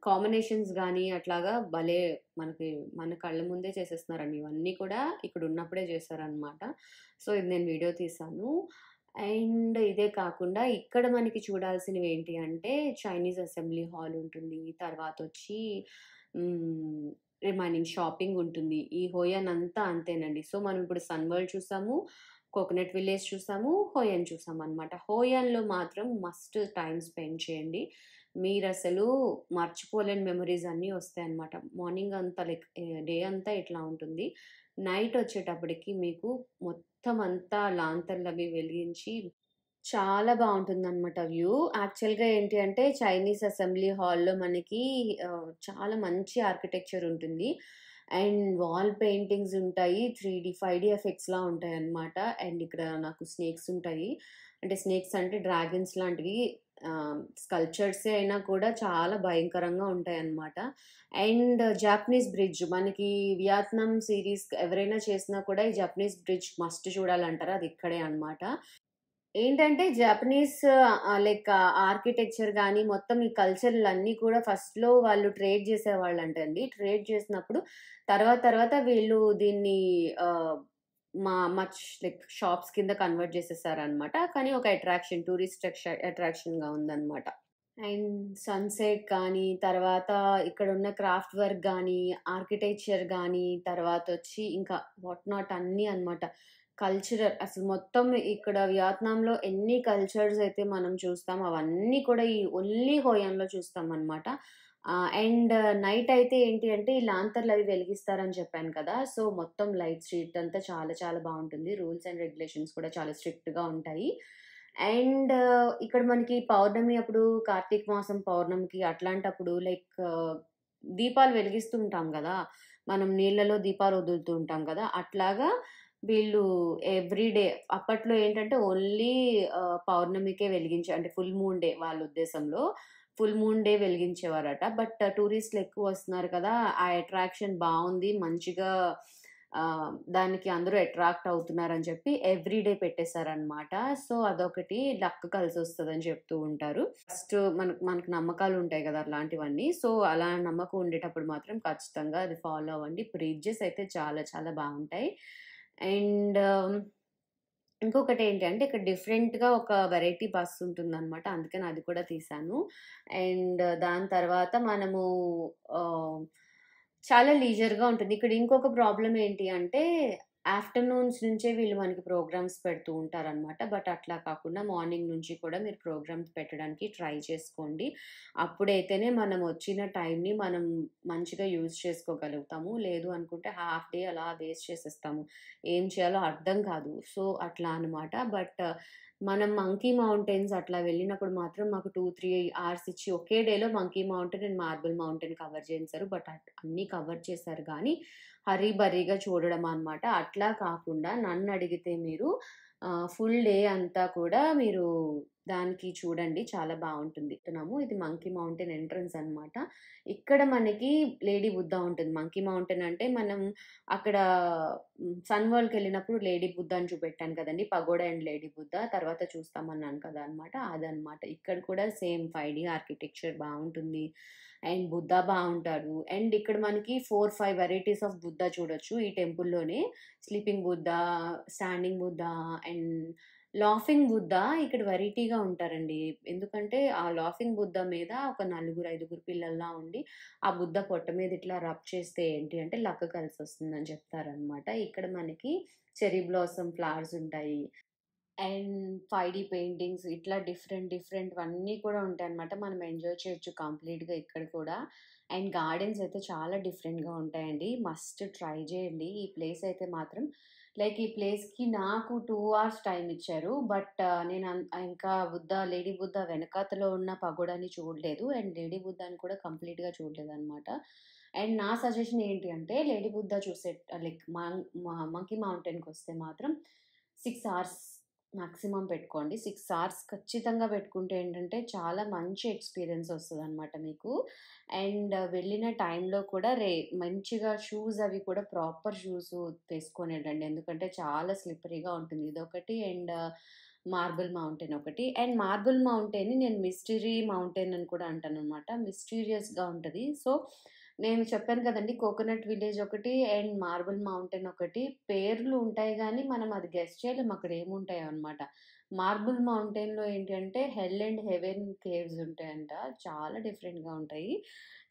కాంబినేషన్స్ గానీ అట్లాగా భలే మనకి మన కళ్ళ ముందే చేసేస్తున్నారండి. ఇవన్నీ కూడా ఇక్కడున్నప్పుడే చేశారనమాట. సో, ఇది నేను వీడియో తీశాను. అండ్ ఇదే కాకుండా ఇక్కడ మనకి చూడాల్సినవేంటి అంటే చైనీస్ అసెంబ్లీ హాల్ ఉంటుంది. తర్వాతొచ్చి హ్మ్. రిమైనింగ్ షాపింగ్ ఉంటుంది. ఈ హోయన్ అంతా అంతేనండి. సో, మనం ఇప్పుడు సన్ వరల్డ్ చూసాము, కోకోనట్ విలేజ్ చూసాము, హోయన్ చూసామనమాట. హోయన్‌లో మాత్రం మస్ట్ టైమ్ స్పెండ్ చేయండి. మీరసలు మర్చిపోలేని మెమోరీస్ అన్నీ వస్తాయన్నమాట. మార్నింగ్ అంతా లైక్ డే అంతా ఇట్లా ఉంటుంది. నైట్ వచ్చేటప్పటికి మీకు మొత్తం అంతా లాంతర్‌లవి వెలిగించి చాలా బావుంటుందనమాట వ్యూ. యాక్చువల్‌గా ఏంటి అంటే చైనీస్ అసెంబ్లీ హాల్‌లో మనకి చాలా మంచి ఆర్కిటెక్చర్ ఉంటుంది. అండ్ వాల్ పెయింటింగ్స్ ఉంటాయి. 3డీ, 5డీ ఎఫెక్ట్స్‌లా ఉంటాయన్నమాట. అండ్ ఇక్కడ నాకు స్నేక్స్ ఉంటాయి. అంటే స్నేక్స్ అంటే డ్రాగన్స్ లాంటివి స్కల్ప్చర్సే అయినా కూడా చాలా భయంకరంగా ఉంటాయన్నమాట. అండ్ జాపనీస్ బ్రిడ్జ్ మనకి వియత్నాం సీరీస్ ఎవరైనా చేసినా కూడా ఈ జాపనీస్ బ్రిడ్జ్ మస్ట్ చూడాలంటారు. అది ఇక్కడే అన్నమాట. ఏంటంటే జాపనీస్ లైక్ ఆర్కిటెక్చర్ గాని, మొత్తం ఈ కల్చర్‌లన్నీ కూడా ఫస్ట్‌లో వాళ్ళు ట్రేడ్ చేసేవాళ్ళంటండి. ట్రేడ్ చేసినప్పుడు తర్వాత తర్వాత వీళ్ళు దీన్ని ఆహ్, మచ్ లైక్ షాప్స్ కింద కన్వర్ట్ చేసేసారనమాట. కానీ ఒక అట్రాక్షన్ టూరిస్ట్ అట్రాక్షన్‌గా ఉందనమాట. అండ్ సన్‌సెట్ కానీ, తర్వాత ఇక్కడున్న క్రాఫ్ట్ వర్క్ గానీ, ఆర్కిటెక్చర్ గానీ, తర్వాతొచ్చి ఇంకా వాట్ నాట్ అన్నీ అన్నమాట. కల్చరల్ అసలు మొత్తం ఇక్కడ వియత్నాంలో ఎన్ని కల్చర్స్ అయితే మనం చూస్తామో, అవన్నీ కూడా ఈ ఓన్లీ హోయాన్‌లో చూస్తామన్నమాట. అండ్ నైట్ అయితే ఏంటి అంటే, ఈ లాంతర్‌లవి వెలిగిస్తారని చెప్పాను కదా! సో, మొత్తం లైట్ స్ట్రీట్ అంతా చాలా చాలా బావుంటుంది. రూల్స్ అండ్ రెగ్యులేషన్స్ కూడా చాలా స్ట్రిక్ట్‌గా ఉంటాయి. అండ్ ఇక్కడ మనకి పౌర్ణమి అప్పుడు కార్తీక మాసం పౌర్ణమికి అట్లాంటప్పుడు లైక్ దీపాలు వెలిగిస్తూ ఉంటాం గదా! మనం నీళ్ళలో దీపాలు వదులుతూ ఉంటాం గదా! అట్లాగా వీళ్ళు ఎవ్రీ డే అప్పట్లో ఏంటంటే ఓన్లీ పౌర్ణమికే అంటే ఫుల్ మూన్ డే వాళ్ళ ఉద్దేశంలో. ఫుల్ మూన్ డే వెలిగించేవారట. బట్ టూరిస్ట్‌లు ఎక్కువ వస్తున్నారు కదా! ఆ అట్రాక్షన్ బావుంది. మంచిగా దానికి అందరూ అట్రాక్ట్ అవుతున్నారని చెప్పి ఎవ్రీ డే పెట్టేసారనమాట. సో, అదొకటి లక్ కలిసొస్తదని చెప్తూ ఉంటారు. ఫస్ట్ మనకు నమ్మకాలుంటాయి గదా! అట్లాంటివన్నీ. సో, అలా నమ్మకం ఉండేటప్పుడు మాత్రం ఖచ్చితంగా అది ఫాలో అవ్వండి. బ్రిడ్జెస్ అయితే చాలా చాలా బావుంటాయి. అండ్ ఇంకొకటేంటి అంటే ఇక్కడ డిఫరెంట్‌గా ఒక వెరైటీ బస్ ఉంటుందనమాట. అందుకని అది కూడా తీశాను. అండ్ దాని తర్వాత మనము ఆహ్, చాలా లీజర్‌గా ఉంటుంది. ఇక్కడ ఇంకొక ప్రాబ్లమ్ ఏంటి అంటే ఆఫ్టర్‌నూన్స్ నుంచే వీళ్ళు మనకి ప్రోగ్రామ్స్ పెడుతూ ఉంటారనమాట. బట్ అట్లా కాకుండా మార్నింగ్ నుంచి కూడా మీరు ప్రోగ్రామ్స్ పెట్టడానికి ట్రై చేసుకోండి. అప్పుడైతేనే మనం వచ్చిన టైంని మనం మంచిగా యూజ్ చేసుకోగలుగుతాము. లేదు అనుకుంటే హాఫ్ డే అలా వేస్ట్ చేసేస్తాము. ఏం చేయాలో అర్థం కాదు. సో, అట్లా అనమాట. బట్ మనం మంకీ మౌంటైన్స్ అట్లా వెళ్ళినప్పుడు మాత్రం మాకు 2, 3 అవర్స్ ఇచ్చి ఒకే డేలో monkey mountain and marble mountain cover చేయించారు. బట్ అన్నీ కవర్ చేశారు గానీ హరీ బరీగా చూడడం అనమాట. అట్లా కాకుండా నన్నడిగితే మీరు ఫుల్ డే అంతా కూడా మీరు దానికి చూడండి చాలా బావుంటుంది. ఇది మంకీ మౌంటైన్ ఎంట్రన్స్ అనమాట. ఇక్కడ మనకి లేడీ బుద్ధ ఉంటుంది. మంకీ మౌంటైన్ అంటే మనం అక్కడ సన్ వరల్డ్‌కెళ్ళినప్పుడు లేడీ బుద్ధ అని చూపెట్టాను కదండీ! పగోడా అండ్ లేడీ బుద్ధ తర్వాత చూస్తామన్నాను కదా! అనమాట. అదనమాట. ఇక్కడ కూడా సేమ్ 5 ఆర్కిటెక్చర్ బావుంటుంది. అండ్ బుద్ధ బావుంటాడు. అండ్ ఇక్కడ మనకి 4, 5 వెరైటీస్ ఆఫ్ బుద్ధ చూడొచ్చు ఈ టెంపుల్‌లోనే. Sleeping Buddha, standing Buddha and laughing Buddha ఇక్కడ వెరైటీగా ఉంటారండి. ఎందుకంటే ఆ లాఫింగ్ బుద్ధ మీద ఒక నలుగురు, ఐదుగురు పిల్లల్లా ఉండి ఆ బుద్ధ పొట్ట మీద ఇట్లా రబ్ చేస్తే ఏంటి అంటే లక్ కలిసొస్తుందని చెప్తారనమాట. ఇక్కడ మనకి చెర్రీ బ్లాసమ్ ఫ్లవర్స్ ఉంటాయి. అండ్ 5డీ పెయింటింగ్స్ ఇట్లా డిఫరెంట్‌వన్నీ కూడా ఉంటాయన్నమాట. మనం ఎంజాయ్ చేయొచ్చు కంప్లీట్‌గా ఇక్కడ కూడా. అండ్ గార్డెన్స్ అయితే చాలా డిఫరెంట్‌గా ఉంటాయండి. మస్ట్ ట్రై చేయండి. ఈ ప్లేస్ అయితే మాత్రం ఈ ప్లేస్‌కి నాకు 2 అవర్స్ టైమ్ ఇచ్చారు. బట్ నేను ఇంకా లేడీ బుద్ధ వెనకాతల ఉన్న పగోడాని చూడలేదు. అండ్ లేడీ బుద్ధని కూడా కంప్లీట్‌గా చూడలేదన్నమాట. అండ్ నా సజెషన్ ఏంటి అంటే లేడీ బుద్ధ చూసే లైక్ మంకీ మౌంటైన్‌కొస్తే మాత్రం 6 అవర్స్ మాక్సిమం పెట్టుకోండి. 6 అవర్స్ ఖచ్చితంగా పెట్టుకుంటే ఏంటంటే, చాలా మంచి ఎక్స్‌పీరియన్స్ ఒస్తదనమాట మీకు. అండ్ వెళ్ళిన టైంలో కూడా మంచిగా షూస్ అవి కూడా ప్రాపర్ షూసు వేసుకొనెళ్ళండి. ఎందుకంటే, చాలా స్లిప్పరీగా ఉంటుంది. ఇదొకటి అండ్ మార్బుల్ మౌంటైన్ ఒకటి. అండ్ మార్బుల్ మౌంటైన్‌ని నేను మిస్టరీ మౌంటైన్ అని కూడా అంటాననమాట. మిస్టీరియస్‌గా ఉంటది. సో, నేను చెప్పాను కదండీ! కోకోనట్ విలేజ్ ఒకటి అండ్ మార్బుల్ మౌంటైన్ ఒకటి. పేర్లు ఉంటాయి గానీ, మనం అది గెస్ చేయలేం అక్కడ ఏముంటాయో అనమాట. మార్బుల్ మౌంటైన్‌లో ఏంటి అంటే, హెల్ అండ్ హెవెన్ కేవ్స్ ఉంటాయంట. చాలా డిఫరెంట్‌గా ఉంటాయి.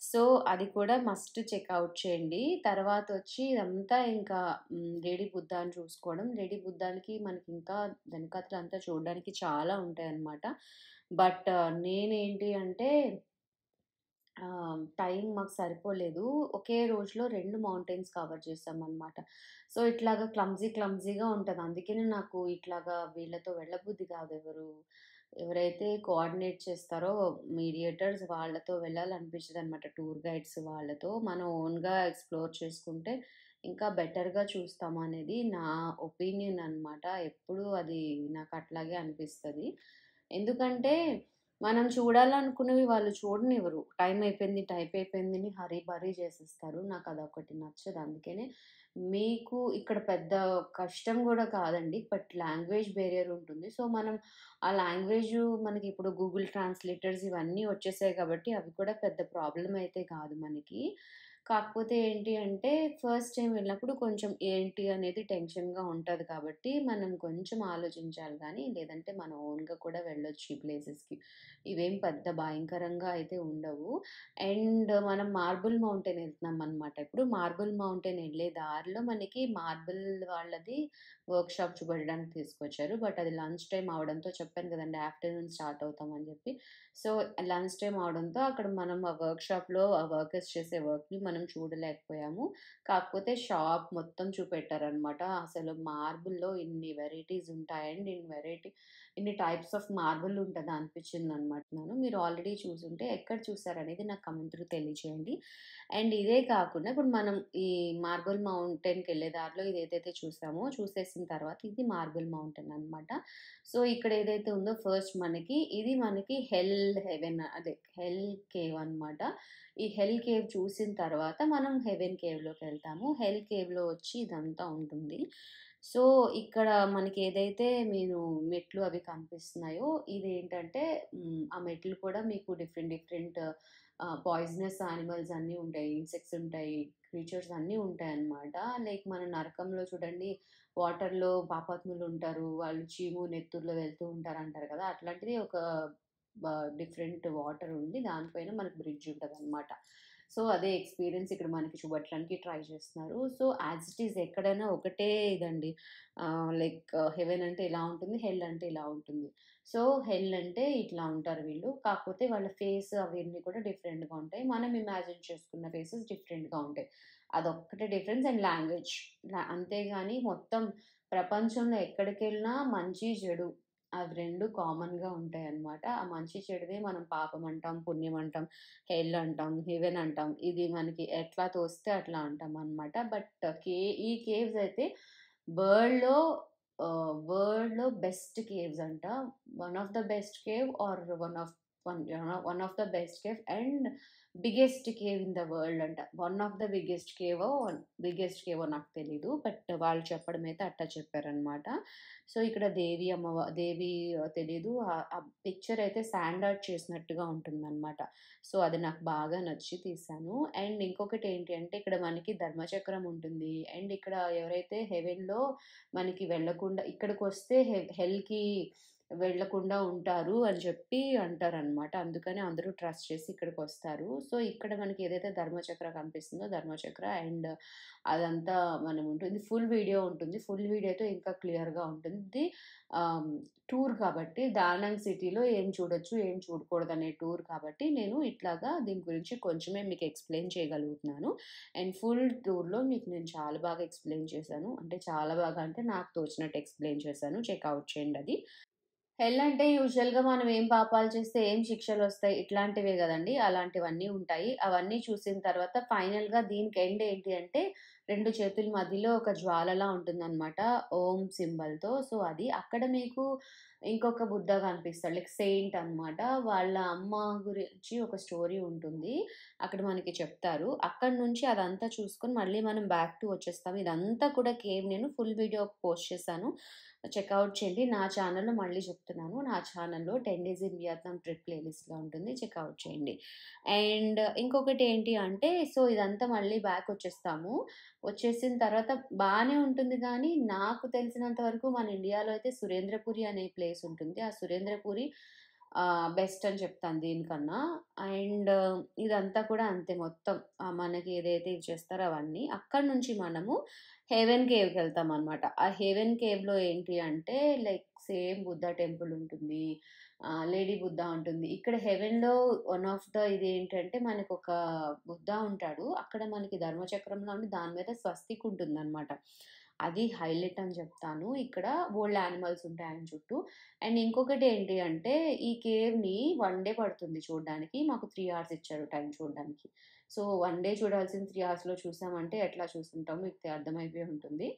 సో, అది కూడా మస్ట్ చెక్ ఔట్ చేయండి. తర్వాతొచ్చి ఇదంతా ఇంకా లేడీ బుద్ధాని చూసుకోవడం. లేడీ బుద్ధానికి మనకింకా వెనకాతలంతా చూడడానికి చాలా ఉంటాయన్నమాట. బట్ నేనేంటి అంటే టైం మాకు సరిపోలేదు. ఒకే రోజులో 2 మౌంటైన్స్ కవర్ చేశామనమాట. సో, ఇట్లాగా క్లమ్జీగా ఉంటది. అందుకనే నాకు ఇట్లాగా వీళ్ళతో వెళ్ళబుద్ధి కాదు. ఎవరైతే కోఆర్డినేట్ చేస్తారో మీడియేటర్స్ వాళ్ళతో వెళ్ళాలనిపించదనమాట. టూర్ గైడ్స్ వాళ్ళతో. మనం ఓన్‌గా ఎక్స్‌ప్లోర్ చేసుకుంటే ఇంకా బెటర్‌గా చూస్తామనేది నా ఒపీనియన్ అనమాట. ఎప్పుడూ అది నాకట్లాగే అనిపిస్తది. ఎందుకంటే మనం చూడాలనుకున్నవి వాళ్ళు చూడనివ్వరు. టైం అయిపోయిందని హరీ బరీ చేసేస్తారు. నాకదొకటి నచ్చదు. అందుకనే మీకు ఇక్కడ పెద్ద కష్టం గూడా కాదండి. బట్ లాంగ్వేజ్ బేరియర్ ఉంటుంది. సో, మనం ఆ లాంగ్వేజు మనకిప్పుడు గూగుల్ ట్రాన్స్‌లేటర్స్ ఇవన్నీ వచ్చేసాయి కాబట్టి అవి కూడా పెద్ద ప్రాబ్లమ్ అయితే కాదు మనకి. కాకపోతే ఏంటి అంటే ఫస్ట్ టైమ్ వెళ్ళినప్పుడు కొంచెం ఏంటి అనేది టెన్షన్‌గా ఉంటది కాబట్టి మనం కొంచెం ఆలోచించాలి గానీ, లేదంటే మన ఓన్‌గా కూడా వెళ్ళొచ్చు ఈ ప్లేసెస్‌కి. ఇవేం పెద్ద భయంకరంగా అయితే ఉండవు. అండ్ మనం మార్బుల్ మౌంటైన్ ఎళ్తున్నామనమాట. ఇప్పుడు మార్బుల్ మౌంటైన్ ఎళ్ళే దారిలో మనకి మార్బుల్ వాళ్ళది వర్క్‌షాప్ చూపెట్టడానికి తీసుకొచ్చారు. బట్ అది లంచ్ టైమ్ అవ్వడంతో చెప్పాను కదండీ! ఆఫ్టర్‌నూన్ స్టార్ట్ అవుతామని చెప్పి. సో, లంచ్ టైమ్ అవడంతో అక్కడ మనం ఆ వర్క్‌షాప్‌లో ఆ వర్కర్స్ చేసే వర్క్‌ని మనం చూడలేకపోయాము. కాకపోతే షాప్ మొత్తం చూపెట్టారనమాట. అసలు మార్బుల్‌లో ఇన్ని వెరైటీస్ ఉంటాయండి. ఇన్ని టైప్స్ ఆఫ్ మార్బుల్ ఉంటదా అనిపించిందనమాట మీరు ఆల్రెడీ చూసుంటే ఎక్కడ చూసారనేది నాకు కామెంట్ త్రూ తెలియచేయండి. అండ్ ఇదే కాకుండా ఇప్పుడు మనం ఈ మార్బుల్ మౌంటైన్‌కెళ్ళే దారిలో ఇదేదైతే చూసామో చూసేసిన తర్వాత ఇది మార్బుల్ మౌంటైన్ అనమాట. సో, ఇక్కడ ఏదైతే ఉందో ఫస్ట్ ఇది మనకి హెల్ కేవ్ అనమాట. ఈ హెల్ కేవ్ చూసిన తర్వాత మనం హెవెన్ కేవ్‌లోకెళ్తాము. హెల్ కేవ్‌లో వచ్చి ఇదంతా ఉంటుంది. సో, ఇక్కడ మనకి ఏదైతే మీరు మెట్లు అవి కనిపిస్తున్నాయో ఇదేంటంటే ఆ మెట్లు కూడా మీకు డిఫరెంట్ పాయిజనస్ యానిమల్స్ అన్నీ ఉంటాయి. ఇన్సెక్ట్స్ ఉంటాయి. క్రీచర్స్ అన్నీ ఉంటాయన్నమాట. లైక్ మన నరకంలో చూడండి వాటర్‌లో పాపాత్ములుంటారు. వాళ్ళు చీము, నెత్తురులో వెళ్తూ ఉంటారంటారు కదా! అట్లాంటిది ఒక బ డిఫరెంట్ వాటర్ ఉండి దాని పైన మనకు బ్రిడ్జ్ ఉంటదనమాట. సో, అదే ఎక్స్‌పీరియన్స్ ఇక్కడ మనకి చూపెట్టడానికి ట్రై చేస్తున్నారు. సో, యాజ్ ఇట్ ఈజ్ ఎక్కడైనా ఒకటే ఇదండి. లైక్ హెవెన్ అంటే ఇలా ఉంటుంది. హెల్ అంటే ఇలా ఉంటుంది. సో, హెల్ అంటే ఇట్లా ఉంటారు వీళ్ళు. కాకపోతే వాళ్ళ ఫేస్ అవన్నీ కూడా డిఫరెంట్‌గా ఉంటాయి. మనం ఇమాజిన్ చేసుకున్న ఫేసెస్ డిఫరెంట్‌గా ఉంటాయి. అదొక్కటే డిఫరెన్స్ అండ్ లాంగ్వేజ్. అంతేగాని మొత్తం ప్రపంచంలో ఎక్కడికెళ్ళినా మంచి, చెడు అవి 2 కామన్‌గా ఉంటాయన్నమాట. ఆ మంచి చెడునే మనం పాపం అంటాం, పుణ్యం అంటాం, హెల్ అంటాం, హెవెన్ అంటాం. ఇది మనకి ఎట్లా తోస్తే అట్లా అంటామనమాట. బట్ ఈ కేవ్స్ అయితే వరల్డ్‌లో వరల్డ్‌లో బెస్ట్ కేవ్స్ అంట. One of the best cave are one of the best cave and biggest cave in the world అంట. వన్ ఆఫ్ ద బిగ్గెస్ట్ కేవో నాకు తెలీదు. బట్ వాళ్ళు చెప్పడం అయితే అట్టా చెప్పారనమాట. సో, ఇక్కడ దేవి తెలీదు. ఆ పిక్చర్ అయితే సాండ్ ఆర్ట్ చేసినట్టుగా ఉంటుందనమాట. సో, అది నాకు బాగా నచ్చి తీశాను. అండ్ ఇంకొకటేంటి అంటే ఇక్కడ మనకి ధర్మచక్రం ఉంటుంది. అండ్ ఇక్కడ ఎవరైతే హెవెన్‌లో మనకి వెళ్ళకుండా ఇక్కడికొస్తే హెల్‌కి వెళ్ళకుండా ఉంటారు అని చెప్పి అంటారనమాట. అందుకని అందరూ ట్రస్ట్ చేసి ఇక్కడికొస్తారు. సో, ఇక్కడ మనకి ఏదైతే ధర్మచక్ర కనిపిస్తుందో ధర్మచక్ర అండ్ అదంతా మనం ఉంటుంది. ఫుల్ వీడియో ఉంటుంది. ఫుల్ వీడియోతో ఇంకా క్లియర్‌గా ఉంటుంది. ఆహ్, టూర్ కాబట్టి దానాంగ్ సిటీలో ఏం చూడొచ్చు, ఏం చూడకూడదనే టూర్ కాబట్టి నేను ఇట్లాగా దీని గురించి కొంచెమే మీకు ఎక్స్‌ప్లెయిన్ చేయగలుగుతున్నాను. అండ్ ఫుల్ టూర్‌లో మీకు నేను చాలా బాగా ఎక్స్‌ప్లెయిన్ చేశాను. అంటే చాలా బాగా అంటే నాకు తోచినట్టు ఎక్స్‌ప్లెయిన్ చేశాను. చెక్‌ఔట్ చేయండి అది. హెల్ అంటే యూజువల్‌గా మనం ఏం పాపాలు చేస్తే ఏం శిక్షలొస్తాయి ఇట్లాంటివే గదండీ! అలాంటివన్నీ ఉంటాయి. అవన్నీ చూసిన తర్వాత ఫైనల్‌గా దీనికి ఎండ్ ఏంటి అంటే 2 చేతుల మధ్యలో ఒక జ్వాలలా ఉంటుందనమాట. ఓం సింబల్‌తో. సో, అది. అక్కడ మీకు ఇంకొక బుద్ధ కనిపిస్తాడు. లైక్ సెయింట్ అనమాట. వాళ్ళ అమ్మ గురించి ఒక స్టోరీ ఉంటుంది. అక్కడ మనకి చెప్తారు. అక్కడి నుంచి అదంతా చూసుకొని మళ్ళీ మనం బ్యాక్ టు వచ్చేస్తాం. ఇదంతా కూడా కేవ్ నేను ఫుల్ వీడియో పోస్ట్ చేశాను. చెక్‌ఔట్ చేయండి. నా ఛానెల్‌లో మళ్ళీ చెప్తున్నాను. నా ఛానెల్‌లో 10 డేస్ ఇన్ వియత్నాం ట్రిప్ ప్లేలిస్ట్‌లో ఉంటుంది. చెక్‌ఔట్ చేయండి. అండ్ ఇంకొకటేంటి అంటే సో, ఇదంతా మళ్ళీ బ్యాక్ వచ్చేస్తాము. వచ్చేసిన తర్వాత బానే ఉంటుంది గానీ, నాకు తెలిసినంత వరకు మన ఇండియాలో అయితే సురేంద్రపురి అనే ప్లేస్ ఉంటుంది. ఆ సురేంద్రపురి బెస్ట్ అని చెప్తాను దీనికన్నా. అండ్ ఇదంతా కూడా అంతే మొత్తం. మనకి ఏదైతే ఇవి చేస్తారో అవన్నీ. అక్కడి నుంచి మనము హెవెన్ కేవ్‌కెళ్తామనమాట. ఆ హెవెన్ కేవ్‌లో ఏంటి అంటే లైక్ సేమ్ బుద్ధ టెంపుల్ ఉంటుంది. లేడీ బుద్ధ ఉంటుంది. ఇక్కడ హెవెన్‌లో వన్ ఆఫ్ ద ఇదేంటంటే మనకొక బుద్ధ ఉంటాడు. అక్కడ మనకి ధర్మచక్రంలో ఉండి దాని మీద స్వస్తిక్ ఉంటుందనమాట. అది హైలైట్ అని చెప్తాను. ఇక్కడ బోలెడు యానిమల్స్ ఉంటాయి ఆయన చుట్టూ. అండ్ ఇంకొకటేంటి అంటే ఈ కేవ్‌ని 1 డే పడుతుంది చూడ్డానికి. మాకు 3 అవర్స్ ఇచ్చారు టైం చూడ్డానికి. సో, 1 డే చూడాల్సింది 3 అవర్స్‌లో చూసామంటే ఎట్లా చూసుంటామో మీకు అర్థమైపోయి ఉంటుంది.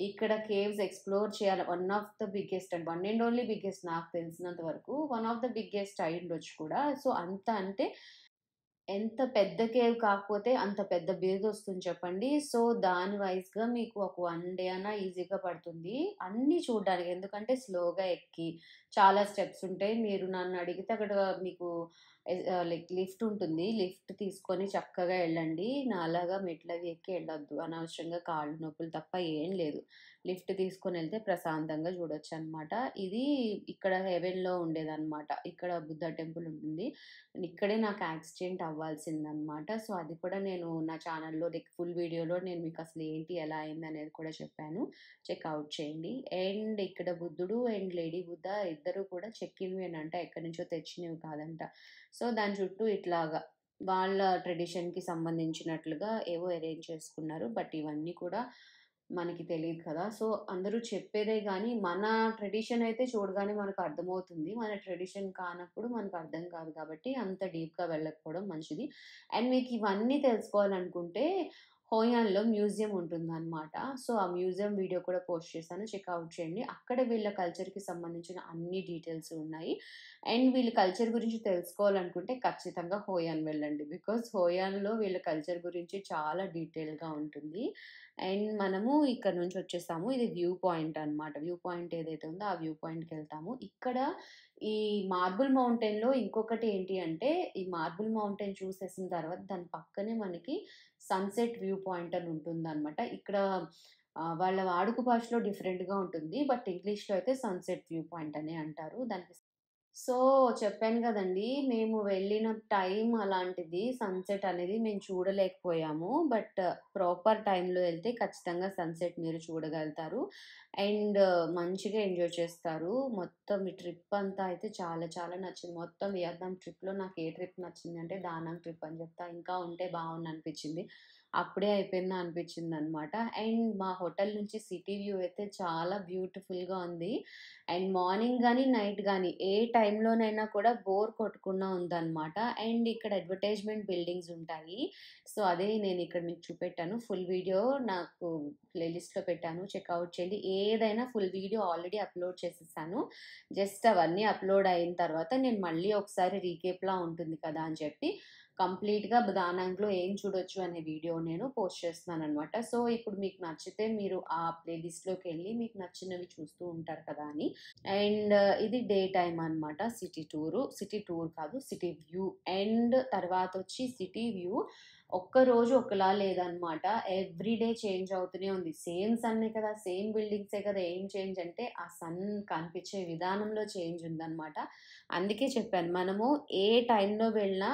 ఇక్కడ కేవ్స్ ఎక్స్‌ప్లోర్ చేయాలి. One of the biggest and one and only biggest నాకు తెలిసినంత వరకు. వన్ ఆఫ్ ద బిగ్గెస్ట్ అయ్యుండొచ్చు కూడా. సో, అంత అంటే ఎంత పెద్ద కేవ్ కాకపోతే అంత పెద్ద బిరుదొస్తుంది చెప్పండి. సో, దాని వైస్‌గా మీకు ఒక 1 డే అన్నా ఈజీగా పడుతుంది. అన్నీ చూడ్డానికి. ఎందుకంటే స్లోగా ఎక్కి చాలా స్టెప్స్ ఉంటాయి. మీరు నన్నడిగితే అక్కడ మీకు లైక్ లిఫ్ట్ ఉంటుంది. లిఫ్ట్ తీసుకొని చక్కగా ఎళ్ళండి. నాలాగా మెట్లవి ఎక్కి ఎళ్ళొద్దు. అనవసరంగా కాళ్ళు నొప్పులు తప్ప ఏం లేదు. లిఫ్ట్ తీసుకొనెళ్తే ప్రశాంతంగా చూడొచ్చనమాట. ఇది ఇక్కడ హెవెన్‌లో ఉండేదనమాట. ఇక్కడ బుద్ధ టెంపుల్ ఉంటుంది. ఇక్కడే నాకు యాక్సిడెంట్ అవ్వాల్సిందనమాట. సో, అది కూడా నేను నా ఛానెల్‌లో లైక్ ఫుల్ వీడియోలో నేను మీకసలు ఏంటి, ఎలా అయిందనేది కూడా చెప్పాను. చెక్‌ఔట్ చేయండి. అండ్ ఇక్కడ బుద్ధుడు అండ్ లేడీ బుద్ధ ఇద్దరు కూడా చెక్కినవేనంట. ఎక్కడి నుంచో తెచ్చినవి కాదంట. సో, దాని చుట్టూ ఇట్లాగా వాళ్ళ ట్రెడిషన్‌కి సంబంధించినట్లుగా ఏవో అరేంజ్ చేసుకున్నారు. బట్ ఇవన్నీ కూడా మనకి తెలీదు కదా! సో, అందరూ చెప్పేదే గానీ, మన ట్రెడిషన్ అయితే చూడగానే మనకు అర్థమవుతుంది. మన ట్రెడిషన్ కానప్పుడు మనకు అర్థం కాదు కాబట్టి, అంత డీప్‌గా వెళ్ళకపోవడం మంచిది. అండ్ మీకు ఇవన్నీ తెలుసుకోవాలనుకుంటే, హోయాన్‌లో మ్యూజియం ఉంటుందనమాట. సో, ఆ మ్యూజియం వీడియో కూడా పోస్ట్ చేశాను. చెక్‌ఔట్ చేయండి. అక్కడ వీళ్ళ కల్చర్‌కి సంబంధించిన అన్ని డీటెయిల్స్ ఉన్నాయి. అండ్ వీళ్ళ కల్చర్ గురించి తెలుసుకోవాలనుకుంటే ఖచ్చితంగా హోయాన్ వెళ్ళండి. బికాజ్ హోయాన్‌లో వీళ్ళ కల్చర్ గురించి చాలా డీటెయిల్‌గా ఉంటుంది. అండ్ మనము ఇక్కడ నుంచి వచ్చేసాము. ఇది వ్యూ పాయింట్ అన్నమాట. వ్యూ పాయింట్ ఏదైతే ఉందో ఆ వ్యూ పాయింట్‌కెళ్తాము. ఇక్కడ ఈ మార్బుల్ మౌంటైన్‌లో ఇంకొకటి ఏంటి అంటే, ఈ మార్బుల్ మౌంటైన్ చూసేసిన తర్వాత దాని పక్కనే మనకి సన్‌సెట్ వ్యూ పాయింట్ అని ఉంటుందన్నమాట. ఇక్కడ వాళ్ళ వాడుక భాషలో డిఫరెంట్‌గా ఉంటుంది. బట్ ఇంగ్లీష్‌లో అయితే సన్‌సెట్ వ్యూ పాయింట్ అనే అంటారు. దానికి సో, చెప్పాను గదండీ! మేము వెళ్ళిన టైం అలాంటిది. సన్‌సెట్ అనేది మేము చూడలేకపోయాము. బట్ ప్రాపర్ టైంలో ఎళ్తే ఖచ్చితంగా సన్‌సెట్ మీరు చూడగలుగుతారు. అండ్ మంచిగా ఎంజాయ్ చేస్తారు. మొత్తం ఈ ట్రిప్ అంతా అయితే చాలా చాలా నచ్చింది. మొత్తం వియత్నాం ట్రిప్‌లో నాకు ఏ ట్రిప్ నచ్చిందంటే దానాంగ్ ట్రిప్ అని చెప్తా. ఇంకా ఉంటే బావుండనిపించింది. అప్పుడే అనిపించిందనమాట. అండ్ మా హోటల్ నుంచి సిటీ వ్యూ అయితే చాలా బ్యూటిఫుల్‌గా ఉంది. అండ్ మార్నింగ్ గాని, నైట్ గాని ఏ టైంలోనైనా కూడా బోర్ కొట్టకుండా ఉందనమాట. అండ్ ఇక్కడ అడ్వర్టైజ్‌మెంట్ బిల్డింగ్స్ ఉంటాయి. సో, అదే నేనిక్కడ మీకు చూపెట్టాను. ఫుల్ వీడియో నాకు ప్లేలిస్ట్‌లో పెట్టాను. చెక్‌ఔట్ చేయండి. ఏదైనా ఫుల్ వీడియో ఆల్రెడీ అప్‌లోడ్ చేసేసాను. జస్ట్ అవన్నీ అప్‌లోడ్ అయిన తర్వాత నేను మళ్ళీ ఒకసారి రీకేప్‌లా ఉంటుంది కదా అని చెప్పి కంప్లీట్‌గా దానాంగ్‌లో ఏం చూడొచ్చు అనే వీడియో నేను పోస్ట్ చేస్తున్నాననమాట. సో, ఇప్పుడు మీకు నచ్చితే మీరు ఆ ప్లేలిస్ట్‌లోకెళ్ళి మీకు నచ్చినవి చూస్తూ ఉంటారు కదా అని. అండ్ ఇది డే టైమ్ అనమాట. సిటీ టూర్ కాదు. City view. అండ్ తర్వాతొచ్చి సిటీ వ్యూ ఒక్కరోజు ఒకలా లేదనమాట. ఎవ్రీ డే చేంజ్ అవుతూనే ఉంది. సేమ్ సన్నే కదా! సేమ్ బిల్డింగ్సే కదా! ఏం చేంజ్ అంటే ఆ సన్ కనిపించే విధానంలో చేంజ్ ఉందనమాట. అందుకే చెప్పాను. మనము ఏ టైంలో వెళ్ళినా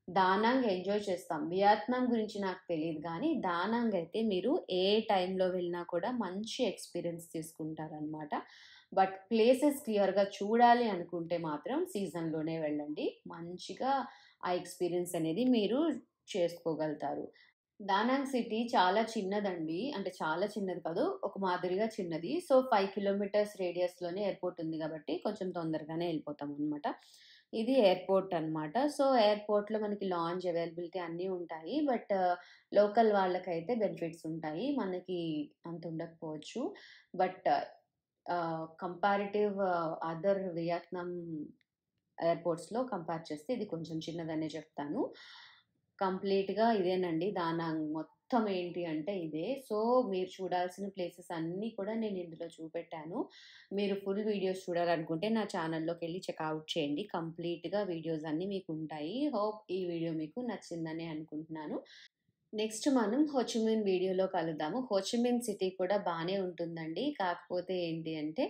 దానాంగ్ ఎంజాయ్ చేస్తాం. వియత్నాం గురించి నాకు తెలీదు గానీ, దానాంగ్ అయితే మీరు ఏ టైంలో వెళ్ళినా కూడా మంచి ఎక్స్‌పీరియన్స్ తీసుకుంటారనమాట. బట్ ప్లేసెస్ క్లియర్‌గా చూడాలి అనుకుంటే మాత్రం సీజన్‌లోనే వెళ్ళండి. మంచిగా ఆ ఎక్స్‌పీరియన్స్ అనేది మీరు చేసుకోగలుగుతారు. దానాంగ్ సిటీ చాలా చిన్నదండి. అంటే చాలా చిన్నది కాదు. ఒక మాదిరిగా చిన్నది. సో, 5 కిలోమీటర్స్ రేడియస్‌లోనే ఎయిర్‌పోర్ట్ ఉంది గాబట్టి కొంచెం తొందరగానే ఎళ్ళిపోతామనమాట. ఇది ఎయిర్‌పోర్ట్ అనమాట. సో, ఎయిర్‌పోర్ట్‌లో మనకి లాంజ్ అవైలబిలిటీ అన్నీ ఉంటాయి. బట్ లోకల్ వాళ్ళకైతే బెనిఫిట్స్ ఉంటాయి. మనకి అంత ఉండకపోవచ్చు. బట్ కంపారిటివ్ అదర్ వియత్నాం ఎయిర్‌పోర్ట్స్‌లో కంపేర్ చేస్తే ఇది కొంచెం చిన్నదనే చెప్తాను. కంప్లీట్‌గా ఇదేనండి దానాంగ్ మొత్తం ఏంటి అంటే ఇదే. సో, మీరు చూడాల్సిన ప్లేసెస్ అన్నీ కూడా నేను ఇందులో చూపెట్టాను. మీరు ఫుల్ వీడియోస్ చూడాలనుకుంటే నా ఛానల్‌లోకెళ్ళి చెక్‌ఔట్ చేయండి. కంప్లీట్‌గా వీడియోస్ అన్నీ మీకుంటాయి. హోప్ ఈ వీడియో మీకు నచ్చిందనే అనుకుంటున్నాను. నెక్స్ట్ మనం హోచిమిన్ వీడియోలో కలుద్దాము. హోచిమిన్ సిటీ కూడా బానే ఉంటుందండి. కాకపోతే ఏంటి అంటే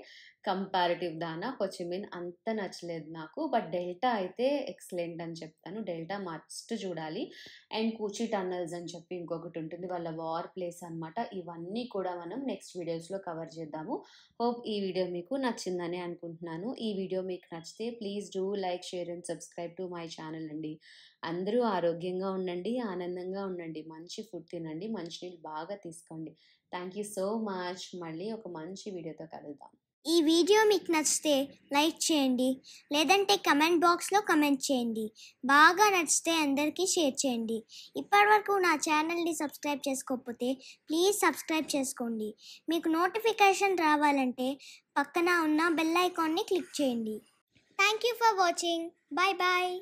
కంపారిటివ్ దానా హోచిమిన్ అంత నచ్చలేదు నాకు. బట్ డెల్టా అయితే ఎక్సలెంట్ అని చెప్తాను. డెల్టా మస్ట్ చూడాలి. అండ్ కూచి టన్నెల్స్ అని చెప్పి ఇంకొకటి ఉంటుంది. వాళ్ళ వార్ ప్లేస్ అనమాట. ఇవన్నీ కూడా మనం నెక్స్ట్ వీడియోస్‌లో కవర్ చేద్దాము. హోప్ ఈ వీడియో మీకు నచ్చిందని అనుకుంటున్నాను. ఈ వీడియో మీకు నచ్చితే please do like, share and subscribe to my channel అండి. అందరూ ఆరోగ్యంగా ఉండండి, ఆనందంగా ఉండండి. మంచి ఫుడ్ తినండి, మంచినీళ్ళు బాగా తీసుకోండి. Thank you so much. మళ్ళీ ఒక మంచి వీడియోతో కలుద్దాం. ఈ వీడియో మీకు నచ్చితే లైక్ చేయండి, లేదంటే కమెంట్ బాక్స్లో కమెంట్ చేయండి. బాగా నచ్చితే అందరికీ షేర్ చేయండి. ఇప్పటివరకు నా ఛానల్ని సబ్స్క్రైబ్ చేసుకోకపోతే ప్లీజ్ సబ్స్క్రైబ్ చేసుకోండి. మీకు నోటిఫికేషన్ రావాలంటే పక్కన ఉన్న బెల్ ఐకాన్ని క్లిక్ చేయండి. Thank you for watching. Bye bye.